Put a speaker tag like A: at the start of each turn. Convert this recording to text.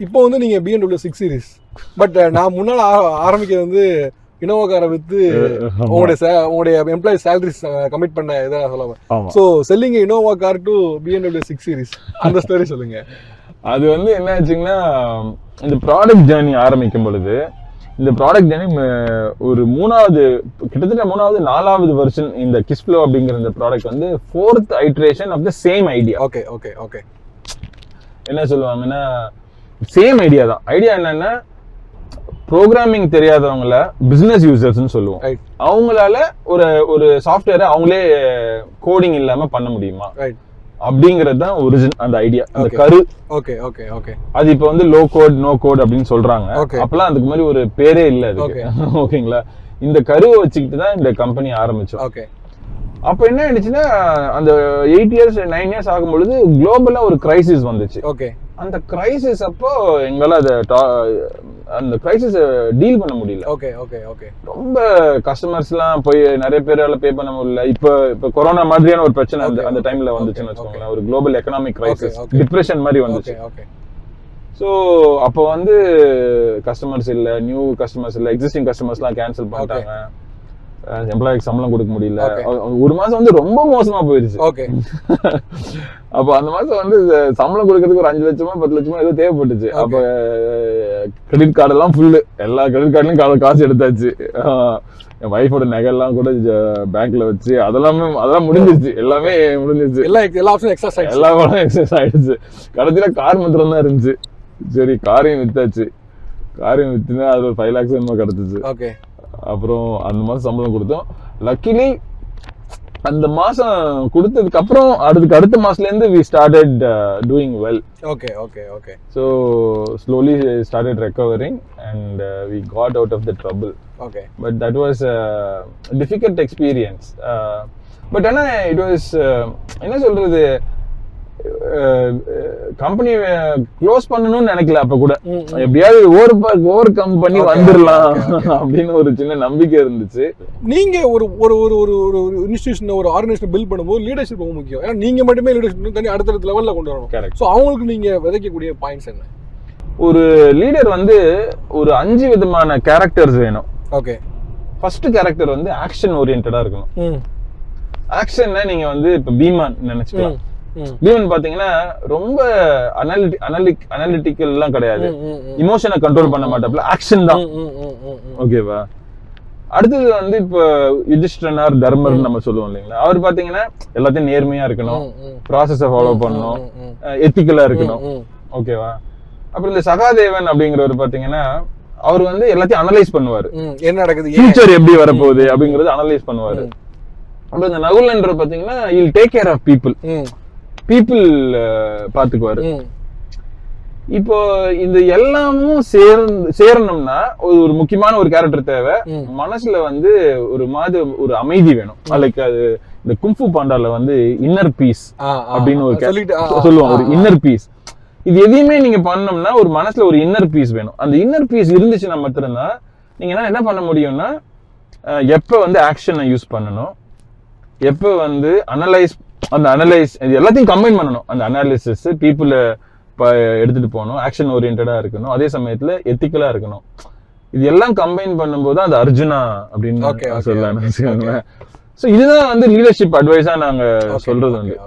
A: இப்போ வந்து நீங்க BMW 6 சீரிஸ், பட் நான் முன்னால ஆரம்பிக்கிறது வந்து இனோவா காரை வித்து உங்களுடைய எம்ப்ளாயி சேலரிஸ் கமிட் பண்ண இதை சொல்லுவாங்க. So selling Innova car to BMW 6 series, அந்த ஸ்டோரி சொல்லுங்க.
B: அது வந்து என்ன ஆச்சுங்கன்னா, இந்த ப்ராடக்ட் ஜேர்னி ஆரம்பிக்கும் பொழுது இந்த ப்ராடக்ட் ஜேர்னி ஒரு கிட்டத்தட்ட 4வது வெர்ஷன் இந்த கிஸ்ப்ளோ அப்படிங்கிற இந்த ப்ராடக்ட் வந்து 4th iteration of the same idea.
A: Okay okay okay.
B: என்ன சொல்லுவாங்கன்னா, சேம் ஐடியா தான். ஐடியா என்னன்னா, ப்ரோக்ராமிங் தெரியாதவங்கள பிசினஸ் யூசர்ஸ்னு சொல்லுவோம். அவங்களால ஒரு சாஃப்ட்வேரை அவங்களே கோடிங் இல்லாம பண்ண முடியுமா அப்படிங்கிறது தான் ஒரிஜின், அந்த ஐடியா, அந்த கரு.
A: Okay okay okay.
B: அது இப்போ வந்து லோ கோட் நோ கோட் அப்படின்னு சொல்றாங்க. அப்பெல்லாம் அதுக்கு மாதிரி ஒரு பேரே இல்ல அதுக்கு. ஓகேங்களா? இந்த கருவை வச்சுக்கிட்டு தான் இந்த கம்பெனி ஆரம்பிச்சோம்.
A: ஓகே.
B: அப்ப என்ன ஆயிடுச்சுன்னா, அந்த 8 இயர்ஸ் 9 இயர்ஸ் ஆகும் பொழுது குளோபலா ஒரு கிரைசிஸ் வந்துச்சு.
A: ஓகே.
B: அந்த கிரைசிஸ் அப்போ எங்களால அந்த கிரைசிஸ் டீல் பண்ண முடியல.
A: Okay okay okay.
B: ரொம்ப கஸ்டமர்ஸ் எல்லாம் போய் நிறைய பேரால பே பண்ண முடியல. இப்ப கொரோனா மாதிரியான ஒரு பிரச்சனை அந்த டைம்ல வந்துச்சுன்னு வச்சுக்கோங்களேன். ஒரு குளோபல் எக்கனாமிக் கிரைசிஸ், டிப்ரெஷன் மாதிரி வந்துச்சு. ஸோ அப்போ வந்து கஸ்டமர்ஸ் இல்ல, நியூ கஸ்டமர்ஸ் இல்ல, எக்ஸிஸ்டிங் கஸ்டமர்ஸ் எல்லாம் கேன்சல் பண்ணிட்டாங்க. எம்ப்ளாய்க்கு சம்பளம் கொடுக்க முடியல. ஒரு மாசம் வந்து ரொம்ப மோசமா போயிருச்சு. அப்ப அந்த மாசம் வந்து சம்பளம் கொடுக்கறதுக்கு ஒரு 5 லட்சமா 10 லட்சமா ஏதோ தேவைப்பட்டுச்சு. அப்ப கிரெடிட் கார்டு எல்லாம் ஃபுல்லு, எல்லா கிரெடிட் கார்டுலயும் காசு எடுத்தாச்சு. என் வைஃபோட நகைலாம் கூட பேங்க்ல வச்சு அதெல்லாம் முடிஞ்சிருச்சு. எல்லாமே முடிஞ்சிருச்சு. எல்லா எக்ஸஸ் ஆயிடுச்சு. கடைசியில கார் மாத்திரம் தான் இருந்துச்சு. சரி, காரையும் வித்தாச்சு. காரையும் வித்துனா அது ஒரு 5 lakhs என்னமோ கிடைச்சிச்சு. அப்புறம் அந்த மாசம் சம்பளம் கொடுத்தோம். லக்கிலி அந்த மாசம் கொடுத்ததுக்கு அப்புறம் அடுத்த மாசத்துல இருந்து we started doing well.
A: Okay.
B: So slowly started recovering and we got out of the trouble.
A: Okay.
B: But that was a difficult experience. But it was என்ன சொல்றது, கம்பெனி க்ளோஸ் பண்ணணும்னு நினைக்கல. அப்ப கூட எப்படியாவது ஓவர் கம் பண்ணி வந்துடலாம் அப்படின்னு ஒரு சின்ன நம்பிக்கை இருந்துச்சு.
A: நீங்க ஒரு ஒரு ஒரு ஒரு இன்ஸ்டிடியூஷன், ஒரு ஆர்கனைசேஷன் பில்ட் பண்ணும்போது லீடர்ஷிப் ரொம்ப முக்கியம். ஏன்னா நீங்க மட்டுமே லீடர்ஷிப் தனி அடுத்த லெவல்ல கொண்டு வரணும். ஸோ அவங்களுக்கு நீங்க விதைக்கக்கூடிய பாயிண்ட்ஸ் என்ன?
B: ஒரு லீடர் வந்து ஒரு 5 விதமான கேரக்டர்ஸ் வேணும்.
A: ஓகே.
B: ஃபர்ஸ்ட் கேரக்டர் வந்து ஆக்ஷன் ஓரியன்டா இருக்கணும். ஆக்ஷன்னா நீங்க வந்து இப்ப பீமான் நினைச்சுக்கலாம். பீமன் பாத்தீங்கன்னா ரொம்ப அனலிட்டிக்கல் எல்லாம் கிடையாது. இமோஷனை கண்ட்ரோல் பண்ண மாட்டாப்ல, ஆக்ஷன் தான். ஓகேவா? அடுத்தது வந்து இப்ப யுதிஷ்டனார் தர்மர் நம்ம சொல்லுவோம் இல்லைங்களா, அவர் பாத்தீங்கன்னா எல்லாத்தையும் நேர்மையா இருக்கணும், ப்ராசஸ ஃபாலோ பண்ணணும், எத்திக்கலா இருக்கணும். ஓகேவா? அப்புறம் இந்த சகாதேவன் அப்படிங்கிறவர் பாத்தீங்கன்னா அவர் வந்து எல்லாத்தையும் அனலைஸ் பண்ணுவாரு.
A: என்ன நடக்குது,
B: ஃபியூச்சர் எப்படி வரப்போகுது அப்படிங்கறது அனலைஸ் பண்ணுவாரு. அப்புறம் இந்த நகுலன்ற பாத்தீங்கன்னா he'll take care of people பாத்துக்குவாரு. இப்போ இந்த எல்லாமும் சேரணும்னா ஒரு முக்கியமான ஒரு கேரக்டர் தேவை. மனசுல வந்து ஒரு அமைதி வேணும். லைக் அது இந்த கும்ஃபு பாண்டால வந்து இன்னர் பீஸ் அப்படின்னு ஒரு சொல்லுவாங்க, ஒரு இன்னர் பீஸ். இது எதையுமே நீங்க பண்ணோம்னா ஒரு மனசுல ஒரு இன்னர் பீஸ் வேணும். அந்த இன்னர் பீஸ் இருந்துச்சுன்னா மட்டும்தான் நீங்க என்ன பண்ண முடியும்னா, எப்ப வந்து ஆக்ஷனை யூஸ் பண்ணணும், எப்ப வந்து அனலைஸ் இது எல்லாத்தையும் கம்பைன் பண்ணணும். அந்த அனாலிசிஸ் பீப்புள எடுத்துட்டு போகணும், ஆக்ஷன் ஓரியன்டா இருக்கணும், அதே சமயத்துல எத்திக்கலா இருக்கணும். இது எல்லாம் கம்பைன் பண்ணும்போது அது அர்ஜுனா அப்படின்னு சொல்லலாம். சோ இதுதான் வந்து லீடர்ஷிப் அட்வைஸா நாங்க சொல்றது வந்து.